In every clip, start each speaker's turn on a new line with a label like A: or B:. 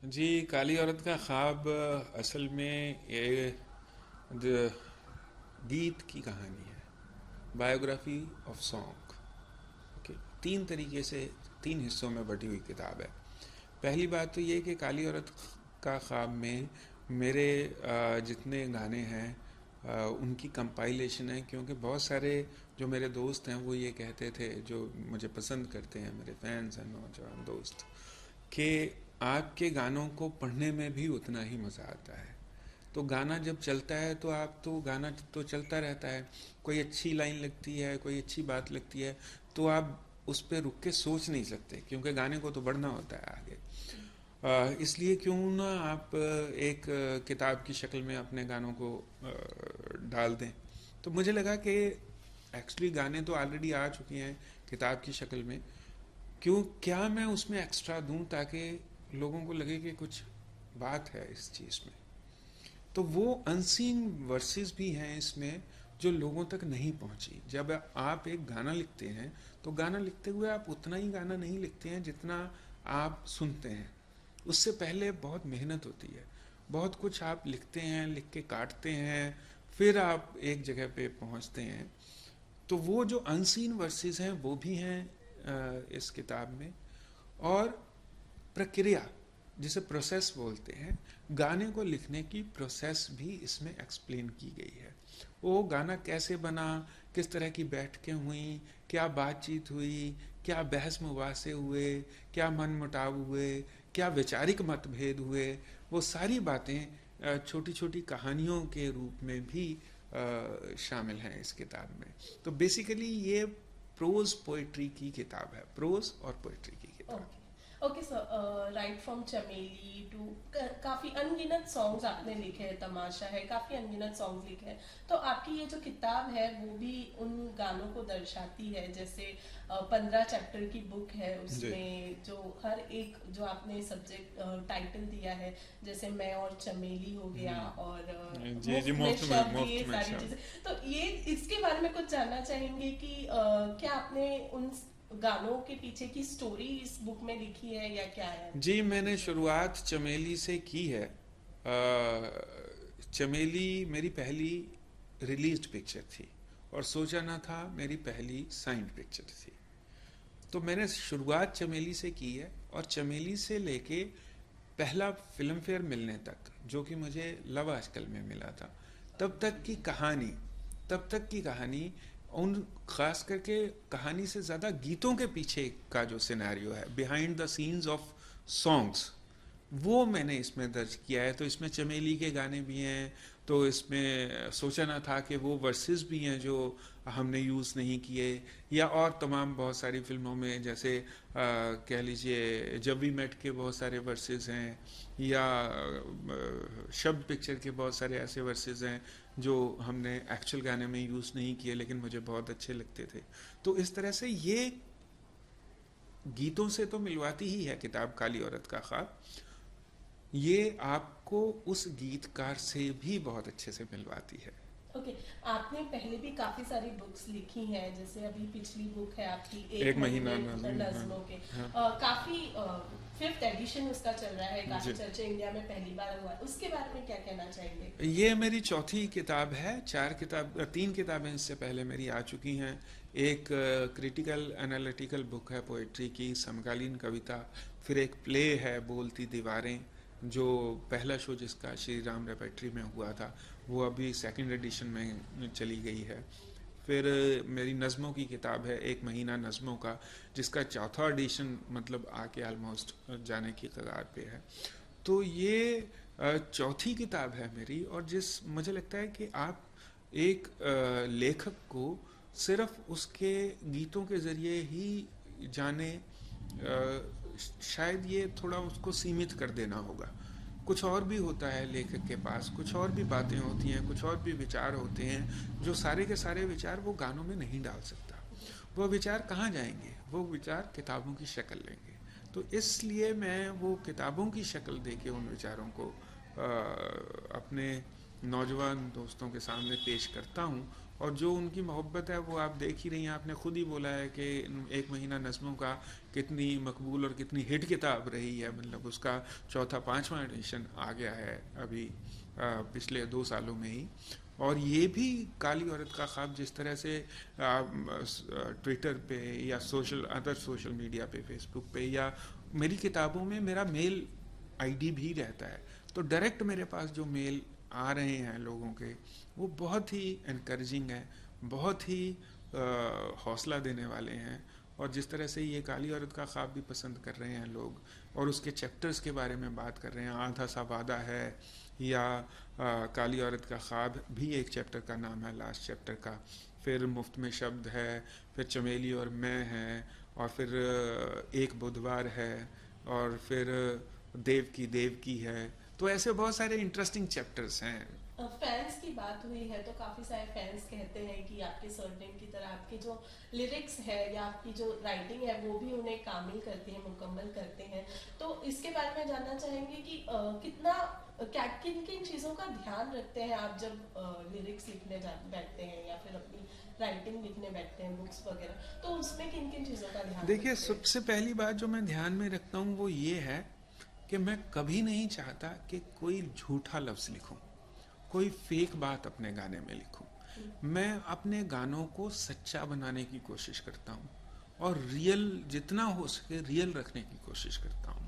A: जी, काली औरत का ख्वाब असल में ये द- गीत की कहानी है। Biography of song. ओके, तीन तरीके से, तीन हिस्सों में बटी हुई किताब है। पहली बात तो ये कि काली औरत का ख्वाब में मेरे जितने गाने हैं उनकी कंपाइलेशन है, क्योंकि बहुत सारे जो मेरे दोस्त हैं वो ये कहते थे, जो मुझे पसंद करते हैं, मेरे फैंस हैं, नौजवान दोस्त, कि आपके गानों को पढ़ने में भी उतना ही मज़ा आता है। तो गाना जब चलता है तो आप तो गाना तो चलता रहता है, कोई अच्छी लाइन लगती है, कोई अच्छी बात लगती है, तो आप उस पर रुक के सोच नहीं सकते, क्योंकि गाने को तो बढ़ना होता है आगे। इसलिए क्यों ना आप एक किताब की शक्ल में अपने गानों को डाल दें। तो मुझे लगा कि एक्चुअली गाने तो ऑलरेडी आ चुके हैं किताब की शक्ल में, क्यों क्या मैं उसमें एक्स्ट्रा दूं ताकि लोगों को लगे कि कुछ बात है इस चीज़ में। तो वो अनसीन वर्सेस भी हैं इसमें जो लोगों तक नहीं पहुंची। जब आप एक गाना लिखते हैं तो गाना लिखते हुए आप उतना ही गाना नहीं लिखते हैं जितना आप सुनते हैं। उससे पहले बहुत मेहनत होती है, बहुत कुछ आप लिखते हैं, लिख के काटते हैं, फिर आप एक जगह पे पहुंचते हैं। तो वो जो अनसीन वर्सेस हैं वो भी हैं इस किताब में। और प्रक्रिया, जिसे प्रोसेस बोलते हैं, गाने को लिखने की प्रोसेस भी इसमें एक्सप्लेन की गई है। वो गाना कैसे बना, किस तरह की बैठकें हुई, क्या बातचीत हुई, क्या बहस मुबासे हुए, क्या मन मुटाव हुए, क्या वैचारिक मतभेद हुए, वो सारी बातें छोटी छोटी कहानियों के रूप में भी शामिल हैं इस किताब में। तो बेसिकली ये प्रोज पोइट्री की किताब है, प्रोज और पोइट्री की किताब।
B: Okay. Okay sir, right from चमेली टू काफी अनगिनत सॉन्ग्स आपने लिखे हैं, तमाशा है, काफी अनगिनत सॉन्ग्स लिखे हैं। तो आपकी ये जो किताब है वो भी उन गानों को दर्शाती है। जैसे 15 चैप्टर की बुक है,
A: जी
B: उसमें जो हर एक जो आपने सब्जेक्ट टाइटल दिया है, जैसे मैं और चमेली हो गया, और
A: जी जी,
B: मुफ्त में
A: मुफ्त में,
B: शब्द,
A: मुफ्त
B: ये
A: में
B: सारी चीजें।
A: शब्द।
B: तो ये इसके बारे में कुछ जानना चाहेंगे कि क्या आपने उन गानों के पीछे की स्टोरी इस बुक में लिखी है या क्या है
A: जी, मैंने
B: इसमें?
A: शुरुआत चमेली से की है। चमेली मेरी पहली रिलीज्ड पिक्चर थी, और सोचा ना था मेरी पहली साइंड पिक्चर थी। तो मैंने शुरुआत चमेली से की है, और चमेली से लेके पहला फिल्म फेयर मिलने तक, जो कि मुझे लव आजकल में मिला था, तब तक की कहानी, तब तक की कहानी, उन खास करके कहानी से ज़्यादा गीतों के पीछे का जो सिनेरियो है, behind the scenes of songs, वो मैंने इसमें दर्ज किया है। तो इसमें चमेली के गाने भी हैं, तो इसमें सोचा ना था कि वो वर्सेस भी हैं जो हमने यूज़ नहीं किए, या और तमाम बहुत सारी फिल्मों में, जैसे कह लीजिए जब वी मेट के बहुत सारे वर्सेस हैं, या शब्द पिक्चर के बहुत सारे ऐसे वर्सेस हैं जो हमने एक्चुअल गाने में यूज़ नहीं किए लेकिन मुझे बहुत अच्छे लगते थे। तो इस तरह से ये गीतों से तो मिलवाती ही है किताब काली औरत का ख्वाब, ये आपको उस गीतकार से भी बहुत अच्छे से मिलवाती है।
B: ओके। आपने पहले भी काफी सारी बुक्स लिखी हैं, जैसे अभी पिछली बुक है आपकी
A: एक
B: एक
A: महीना
B: महीने
A: नज्म, हाँ।
B: नज्मों के।
A: हाँ
B: काफी फिफ्थ एडिशन उसका चल रहा है, काफी
A: जी,
B: चर्चा इंडिया में पहली बार हुआ है, उसके बारे में क्या कहना चाहेंगे?
A: ये मेरी चौथी किताब है। तीन किताबें इससे पहले मेरी आ चुकी हैं। एक क्रिटिकल एनालिटिकल बुक है पोइट्री की, समकालीन कविता। फिर एक प्ले है बोलती दीवारें, जो पहला शो जिसका श्री राम रेपेट्री में हुआ था, वो अभी सेकंड एडिशन में चली गई है। फिर मेरी नज़मों की किताब है एक महीना नज़मों का, जिसका चौथा एडिशन मतलब आके ऑलमोस्ट जाने की कगार पे है। तो ये चौथी किताब है मेरी, और जिस मुझे लगता है कि आप एक लेखक को सिर्फ उसके गीतों के ज़रिए ही जाने, शायद ये थोड़ा उसको सीमित कर देना होगा। कुछ और भी होता है लेखक के पास, कुछ और भी बातें होती हैं, कुछ और भी विचार होते हैं, जो सारे के सारे विचार वो गानों में नहीं डाल सकता। वो विचार कहाँ जाएंगे? वो विचार किताबों की शक्ल लेंगे। तो इसलिए मैं वो किताबों की शक्ल दे के उन विचारों को अपने नौजवान दोस्तों के सामने पेश करता हूँ। और जो उनकी मोहब्बत है वो आप देख ही रही हैं, आपने खुद ही बोला है कि एक महीना नज़्मों का कितनी मकबूल और कितनी हिट किताब रही है। मतलब उसका चौथा पांचवा एडिशन आ गया है अभी पिछले 2 सालों में ही। और ये भी काली औरत का ख्वाब जिस तरह से ट्विटर पे या अदर सोशल मीडिया पे, फेसबुक पे, या मेरी किताबों में मेरा मेल आईडी भी रहता है, तो डायरेक्ट मेरे पास जो मेल आ रहे हैं लोगों के, वो बहुत ही इनकरेजिंग है, बहुत ही हौसला देने वाले हैं। और जिस तरह से ये काली औरत का ख्वाब भी पसंद कर रहे हैं लोग, और उसके चैप्टर्स के बारे में बात कर रहे हैं, आधा सा वादा है, या काली औरत का ख्वाब भी एक चैप्टर का नाम है, लास्ट चैप्टर का। फिर मुफ्त में शब्द है, फिर चमेली और मैं है, और फिर एक बुधवार है, और फिर देव की है। तो ऐसे बहुत सारे इंटरेस्टिंग चैप्टर्स हैं।
B: फैंस की बात हुई है तो काफी सारे फैंस कहते हैं कि आपके सरनेम की तरह आपके जो लिरिक्स है या आपकी जो राइटिंग है वो भी उन्हें कामिल करती है, मुकम्मल करते हैं। तो इसके बारे में जानना चाहेंगे कि कितना क्या किन किन चीज़ों का ध्यान रखते हैं आप जब लिरिक्स लिखने बैठते हैं या फिर अपनी राइटिंग लिखने बैठते हैं, बुक्स वगैरह, तो उसमें किन किन चीज़ों का ध्यान
A: देखिए,
B: रखते हैं?
A: सबसे पहली बात जो मैं ध्यान में रखता हूँ वो ये है कि मैं कभी नहीं चाहता कि कोई झूठा लफ्ज़ लिखूं, कोई फेक बात अपने गाने में लिखूं। मैं अपने गानों को सच्चा बनाने की कोशिश करता हूँ, और रियल जितना हो सके रियल रखने की कोशिश करता हूँ।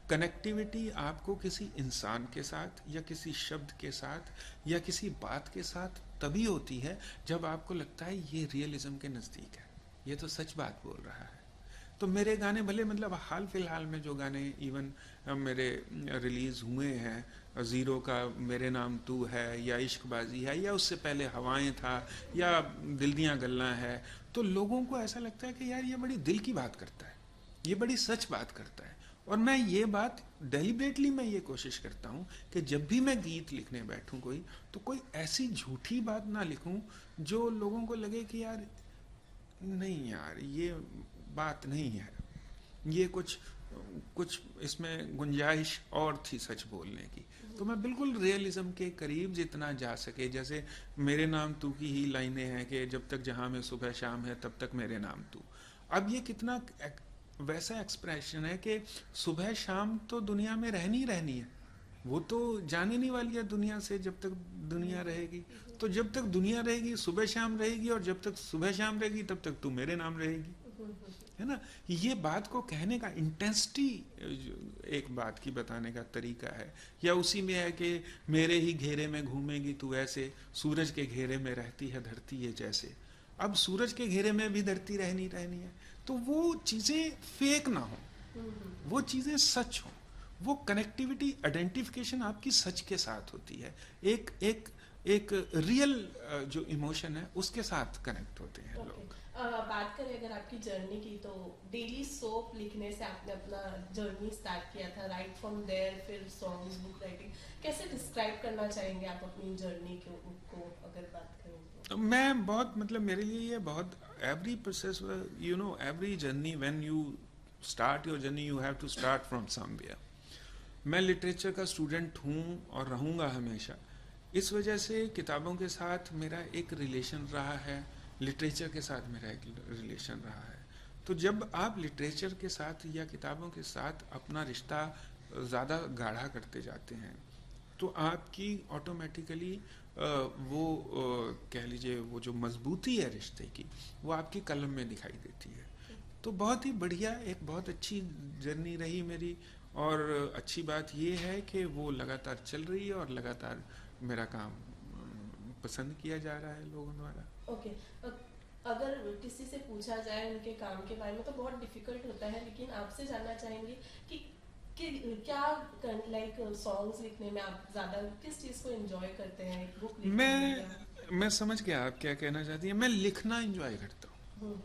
A: कनेक्टिविटी आपको किसी इंसान के साथ या किसी शब्द के साथ या किसी बात के साथ तभी होती है जब आपको लगता है ये रियलिज्म के नज़दीक है, ये तो सच बात बोल रहा है। तो मेरे गाने भले, मतलब हाल फिलहाल में जो गाने इवन मेरे रिलीज़ हुए हैं, ज़ीरो का मेरे नाम तू है, या इश्कबाजी है, या उससे पहले हवाएं था, या दिल दियाँ गल्ला है, तो लोगों को ऐसा लगता है कि यार ये बड़ी दिल की बात करता है, ये बड़ी सच बात करता है। और मैं ये बात डेलिब्रेटली मैं ये कोशिश करता हूँ कि जब भी मैं गीत लिखने बैठूँ कोई, तो कोई ऐसी झूठी बात ना लिखूँ जो लोगों को लगे कि यार नहीं यार ये बात नहीं है, ये कुछ कुछ इसमें गुंजाइश और थी सच बोलने की। तो मैं बिल्कुल रियलिज्म के करीब जितना जा सके, जैसे मेरे नाम तू की ही लाइनें हैं कि जब तक जहां में सुबह शाम है तब तक मेरे नाम तू। अब ये कितना वैसा एक्सप्रेशन है कि सुबह शाम तो दुनिया में रहनी रहनी है, वो तो जाने नहीं वाली है दुनिया से जब तक दुनिया रहेगी। तो जब तक दुनिया रहेगी सुबह शाम रहेगी, और जब तक सुबह शाम रहेगी तब तक तू मेरे नाम रहेगी, है ना। ये बात को कहने का इंटेंसिटी एक बात की बताने का तरीका है। या उसी में है कि मेरे ही घेरे में घूमेगी तू ऐसे, सूरज के घेरे में रहती है धरती ये जैसे। अब सूरज के घेरे में भी धरती रहनी रहनी है, तो वो चीज़ें फेक ना हो, वो चीज़ें सच हो, वो कनेक्टिविटी आइडेंटिफिकेशन आपकी सच के साथ होती है, एक एक एक रियल जो इमोशन है उसके साथ कनेक्ट होते हैं लोग।
B: बात करें अगर आपकी जर्नी की, तो डेली सोप लिखने से आपने अपना जर्नी स्टार्ट किया था, राइट फ्रॉम देयर, फिर सॉन्ग्स, बुक राइटिंग, कैसे डिस्क्राइब करना चाहेंगे आप अपनी जर्नी को अगर बात करें तो?
A: मैं बहुत, मतलब मेरे लिए ये बहुत, every process, you know, every journey, when you start your journey you have to start from somewhere. मैं लिटरेचर का स्टूडेंट हूँ और रहूँगा हमेशा। इस वजह से किताबों के साथ मेरा एक रिलेशन रहा है, लिटरेचर के साथ मेरा एक रिलेशन रहा है। तो जब आप लिटरेचर के साथ या किताबों के साथ अपना रिश्ता ज़्यादा गाढ़ा करते जाते हैं, तो आपकी ऑटोमेटिकली वो कह लीजिए वो जो मजबूती है रिश्ते की, वो आपकी कलम में दिखाई देती है। तो बहुत ही बढ़िया, एक बहुत अच्छी जर्नी रही मेरी। और अच्छी बात ये है कि वो लगातार चल रही है, और लगातार मेरा काम पसंद किया जा रहा है लोगों द्वारा।
B: ओके, अगर किसी से पूछा जाए उनके काम के बारे में तो बहुत डिफिकल्ट होता है, लेकिन आपसे जानना चाहेंगे कि क्या लाइक सॉन्ग्स लिखने में आप ज्यादा किस चीज को एंजॉय करते हैं, बुक लिखने में या?
A: मैं समझ गया आप क्या कहना चाहती हैं। मैं लिखना एंजॉय करता हूँ।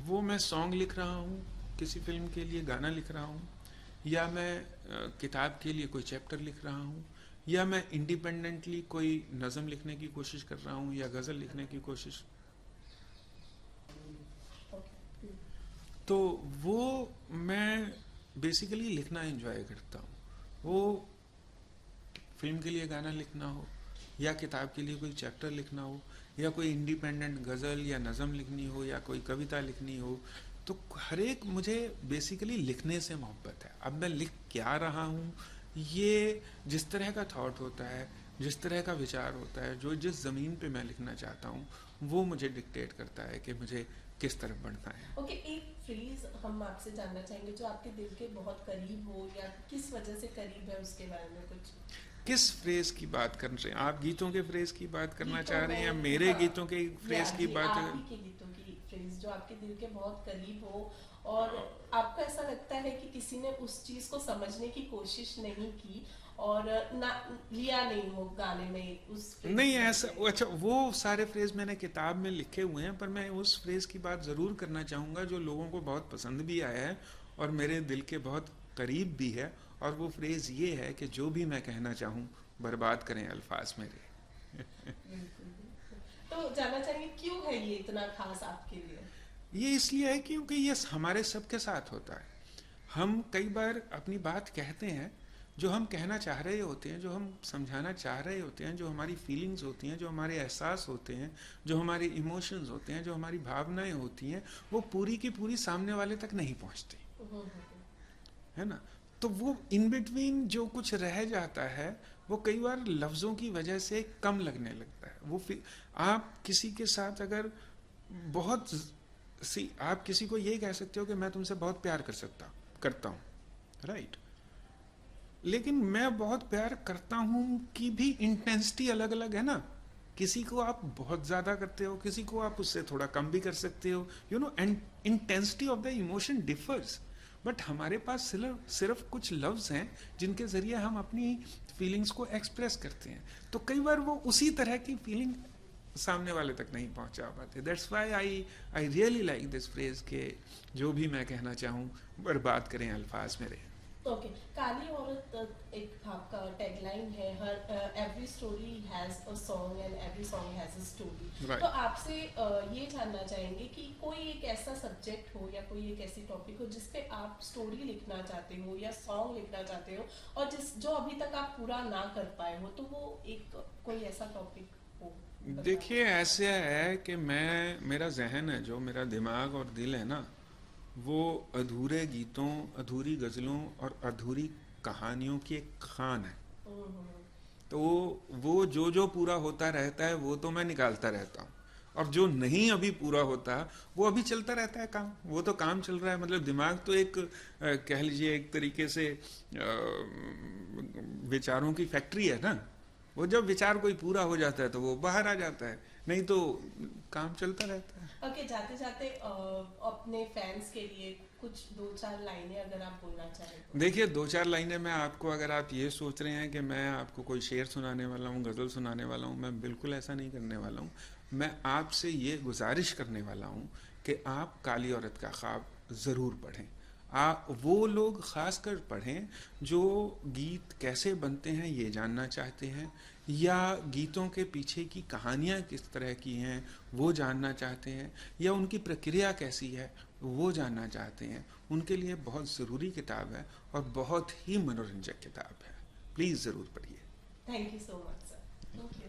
A: वो मैं सॉन्ग लिख रहा हूँ, किसी फिल्म के लिए गाना लिख रहा हूँ, या मैं किताब के लिए कोई चैप्टर लिख रहा हूँ, या मैं इंडिपेंडेंटली कोई नज़म लिखने की कोशिश कर रहा हूँ या गज़ल लिखने की कोशिश। तो वो मैं बेसिकली लिखना एंजॉय करता हूँ। वो फिल्म के लिए गाना लिखना हो, या किताब के लिए कोई चैप्टर लिखना हो, या कोई इंडिपेंडेंट गज़ल या नज़म लिखनी हो, या कोई कविता लिखनी हो, तो हर एक मुझे बेसिकली लिखने से मोहब्बत है। अब मैं लिख क्या रहा हूँ, ये जिस तरह का थॉट होता है, जिस तरह का विचार होता है, जो जिस ज़मीन पे मैं लिखना चाहता हूँ, वो मुझे डिक्टेट करता है कि मुझे किस तरफ बढ़ना है।
B: ओके, एक फ्रेज हम आपसे जानना चाहेंगे जो आपके दिल के बहुत करीब हो, या किस वजह से करीब है, उसके बारे में कुछ।
A: किस फ्रेज की बात कर रहे हैं आप? गीतों के फ्रेज की बात करना
B: गीतों
A: चाह रहे हैं या
B: में,
A: मेरे
B: हाँ,
A: गीतों के फ्रेज की बात?
B: आप ही के गीतों की फ्रेज जो आपके दिल के बहुत करीब हो, और आपको ऐसा लगता है कि किसी ने उस चीज को समझने की कोशिश नहीं की और ना लिया नहीं हो गाने में उस phrase
A: नहीं
B: को।
A: ऐसा, अच्छा वो सारे फ्रेज मैंने किताब में लिखे हुए हैं, पर मैं उस फ्रेज की बात ज़रूर करना चाहूँगा जो लोगों को बहुत पसंद भी आया है और मेरे दिल के बहुत करीब भी है। और वो फ्रेज ये है कि जो भी मैं कहना चाहूँ बर्बाद करें अल्फाज मेरे।
B: बिल्कुल, बिल्कुल। तो जानना चाहेंगे क्यों है ये इतना खास आपके लिए।
A: ये इसलिए है क्योंकि ये हमारे सबके साथ होता है। हम कई बार अपनी बात कहते हैं, जो हम कहना चाह रहे होते हैं, जो हम समझाना चाह रहे होते हैं, जो हमारी फीलिंग्स होती हैं, जो हमारे एहसास होते हैं, जो हमारे इमोशंस होते हैं, जो हमारी भावनाएं होती हैं, वो पूरी की पूरी सामने वाले तक नहीं पहुंचती, है ना। तो वो इन बिटवीन जो कुछ रह जाता है, वो कई बार लफ्ज़ों की वजह से कम लगने लगता है। वो आप किसी के साथ अगर बहुत आप किसी को ये कह सकते हो कि मैं तुमसे बहुत प्यार करता हूँ, राइट। लेकिन मैं बहुत प्यार करता हूँ की भी इंटेंसिटी अलग अलग है ना। किसी को आप बहुत ज़्यादा करते हो, किसी को आप उससे थोड़ा कम भी कर सकते हो, you know, and intensity of the emotion differs. But हमारे पास सिर्फ कुछ लफ्ज़ हैं जिनके ज़रिए हम अपनी फीलिंग्स को एक्सप्रेस करते हैं। तो कई बार वो उसी तरह की फीलिंग सामने वाले तक नहीं पहुंचा पाते। That's why I really like this phrase के जो भी मैं कहना चाहूँ बर्बाद करें अल्फाज मेरे।
B: ओके, काली औरत एक आपका टैगलाइन है, हर every story has a song and every song has a story.
A: Right.
B: तो आपसे ये जानना चाहेंगे कि कोई एक ऐसा सब्जेक्ट हो या कोई एक ऐसी टॉपिक हो जिस पे आप स्टोरी लिखना चाहते हो या सॉन्ग लिखना चाहते हो, और जो अभी तक आप पूरा ना कर पाए हो, तो वो एक कोई ऐसा टॉपिक हो।
A: देखिए ऐसे है कि मेरा जहन है, जो मेरा दिमाग और दिल है ना, वो अधूरे गीतों, अधूरी गज़लों और अधूरी कहानियों की एक खान है। तो वो जो पूरा होता रहता है वो तो मैं निकालता रहता हूँ, और जो नहीं अभी पूरा होता वो अभी चलता रहता है काम। वो तो काम चल रहा है, मतलब दिमाग तो एक कह लीजिए एक तरीके से विचारों की फैक्ट्री है ना। वो जब विचार कोई पूरा हो जाता है तो वो बाहर आ जाता है, नहीं तो काम चलता रहता है।
B: ओके, जाते जाते अपने फैंस के लिए कुछ 2-4 लाइनें अगर आप बोलना चाहें तो।
A: देखिए 2-4 लाइनें मैं आपको, अगर आप ये सोच रहे हैं कि मैं आपको कोई शेर सुनाने वाला हूँ, गज़ल सुनाने वाला हूँ, मैं बिल्कुल ऐसा नहीं करने वाला हूँ। मैं आपसे ये गुजारिश करने वाला हूँ कि आप काली औरत का ख्वाब ज़रूर पढ़ें। वो लोग ख़ासकर पढ़ें जो गीत कैसे बनते हैं ये जानना चाहते हैं, या गीतों के पीछे की कहानियाँ किस तरह की हैं वो जानना चाहते हैं, या उनकी प्रक्रिया कैसी है वो जानना चाहते हैं। उनके लिए बहुत ज़रूरी किताब है और बहुत ही मनोरंजक किताब है। प्लीज़ ज़रूर पढ़िए।
B: Thank you so much sir. Thank you.